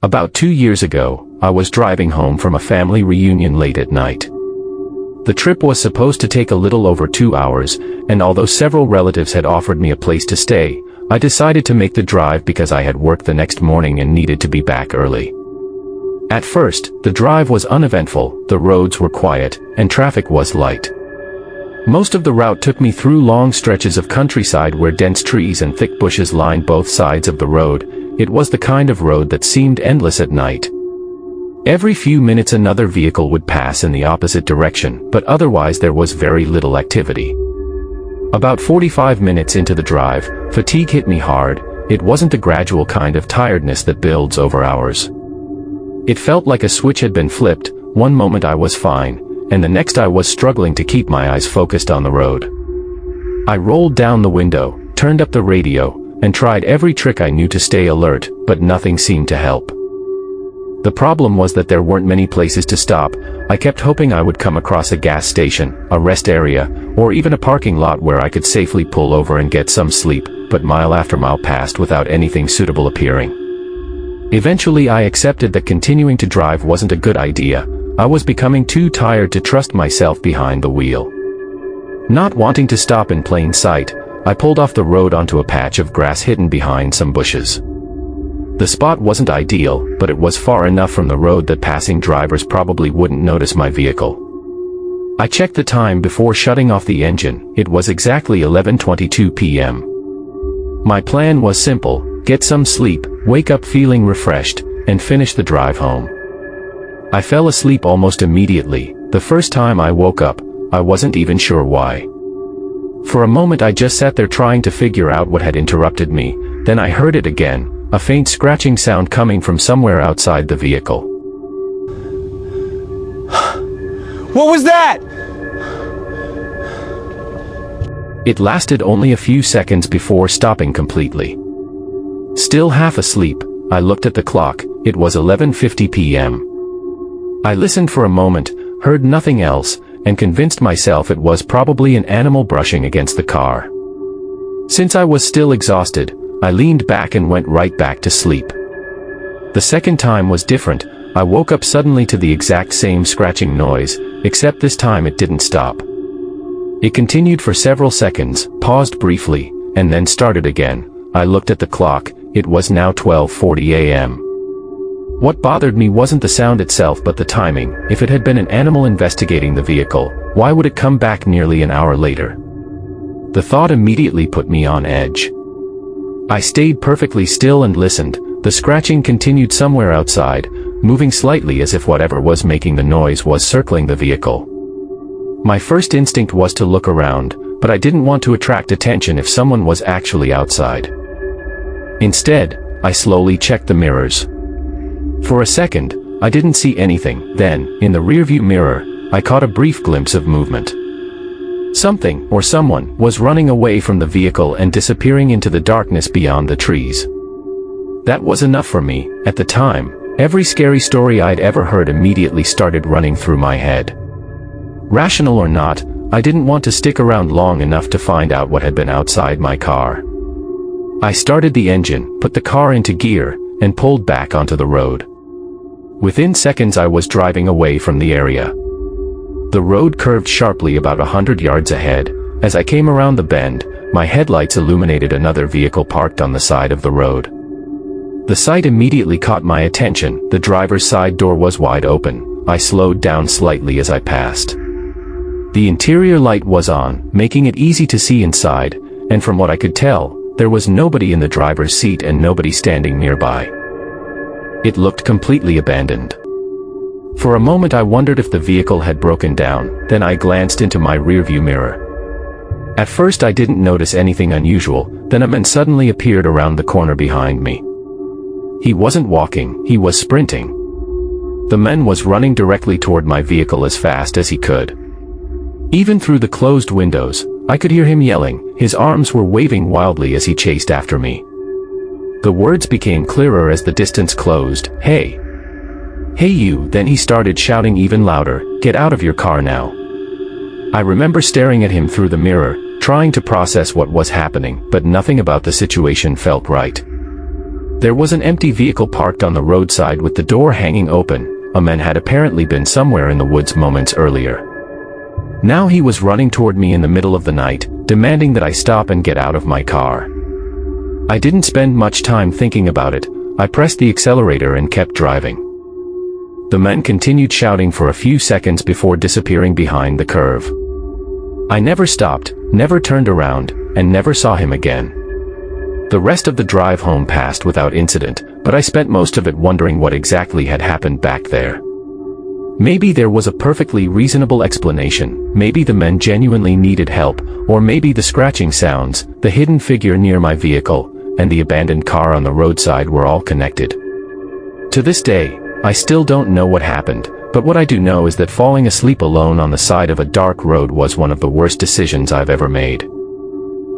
About 2 years ago, I was driving home from a family reunion late at night. The trip was supposed to take a little over 2 hours, and although several relatives had offered me a place to stay, I decided to make the drive because I had work the next morning and needed to be back early. At first, the drive was uneventful, the roads were quiet, and traffic was light. Most of the route took me through long stretches of countryside where dense trees and thick bushes lined both sides of the road. It was the kind of road that seemed endless at night. Every few minutes another vehicle would pass in the opposite direction, but otherwise there was very little activity. About 45 minutes into the drive, fatigue hit me hard. It wasn't the gradual kind of tiredness that builds over hours. It felt like a switch had been flipped. One moment I was fine, and the next I was struggling to keep my eyes focused on the road. I rolled down the window, turned up the radio, and tried every trick I knew to stay alert, but nothing seemed to help. The problem was that there weren't many places to stop. I kept hoping I would come across a gas station, a rest area, or even a parking lot where I could safely pull over and get some sleep, but mile after mile passed without anything suitable appearing. Eventually I accepted that continuing to drive wasn't a good idea. I was becoming too tired to trust myself behind the wheel. Not wanting to stop in plain sight, I pulled off the road onto a patch of grass hidden behind some bushes. The spot wasn't ideal, but it was far enough from the road that passing drivers probably wouldn't notice my vehicle. I checked the time before shutting off the engine. It was exactly 11:22 p.m. My plan was simple: get some sleep, wake up feeling refreshed, and finish the drive home. I fell asleep almost immediately. The first time I woke up, I wasn't even sure why. For a moment I just sat there trying to figure out what had interrupted me. Then I heard it again, a faint scratching sound coming from somewhere outside the vehicle. What was that? It lasted only a few seconds before stopping completely. Still half asleep, I looked at the clock. It was 11:50 p.m. I listened for a moment, heard nothing else, and convinced myself it was probably an animal brushing against the car. Since I was still exhausted, I leaned back and went right back to sleep. The second time was different. I woke up suddenly to the exact same scratching noise, except this time it didn't stop. It continued for several seconds, paused briefly, and then started again. I looked at the clock. It was now 12:40 a.m. What bothered me wasn't the sound itself but the timing. If it had been an animal investigating the vehicle, why would it come back nearly an hour later? The thought immediately put me on edge. I stayed perfectly still and listened. The scratching continued somewhere outside, moving slightly as if whatever was making the noise was circling the vehicle. My first instinct was to look around, but I didn't want to attract attention if someone was actually outside. Instead, I slowly checked the mirrors. For a second, I didn't see anything. Then, in the rearview mirror, I caught a brief glimpse of movement. Something, or someone, was running away from the vehicle and disappearing into the darkness beyond the trees. That was enough for me. At the time, every scary story I'd ever heard immediately started running through my head. Rational or not, I didn't want to stick around long enough to find out what had been outside my car. I started the engine, put the car into gear, and pulled back onto the road. Within seconds I was driving away from the area. The road curved sharply about 100 yards ahead. As I came around the bend, my headlights illuminated another vehicle parked on the side of the road. The sight immediately caught my attention. The driver's side door was wide open. I slowed down slightly as I passed. The interior light was on, making it easy to see inside, and from what I could tell, there was nobody in the driver's seat and nobody standing nearby. It looked completely abandoned. For a moment I wondered if the vehicle had broken down. Then I glanced into my rearview mirror. At first I didn't notice anything unusual. Then a man suddenly appeared around the corner behind me. He wasn't walking, he was sprinting. The man was running directly toward my vehicle as fast as he could. Even through the closed windows, I could hear him yelling. His arms were waving wildly as he chased after me. The words became clearer as the distance closed. "Hey! Hey you!" Then he started shouting even louder, "Get out of your car now!" I remember staring at him through the mirror, trying to process what was happening, but nothing about the situation felt right. There was an empty vehicle parked on the roadside with the door hanging open. A man had apparently been somewhere in the woods moments earlier. Now he was running toward me in the middle of the night, demanding that I stop and get out of my car. I didn't spend much time thinking about it. I pressed the accelerator and kept driving. The man continued shouting for a few seconds before disappearing behind the curve. I never stopped, never turned around, and never saw him again. The rest of the drive home passed without incident, but I spent most of it wondering what exactly had happened back there. Maybe there was a perfectly reasonable explanation, maybe the men genuinely needed help, or maybe the scratching sounds, the hidden figure near my vehicle, and the abandoned car on the roadside were all connected. To this day, I still don't know what happened, but what I do know is that falling asleep alone on the side of a dark road was one of the worst decisions I've ever made.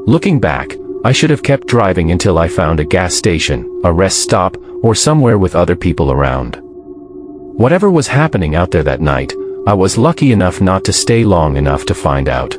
Looking back, I should have kept driving until I found a gas station, a rest stop, or somewhere with other people around. Whatever was happening out there that night, I was lucky enough not to stay long enough to find out.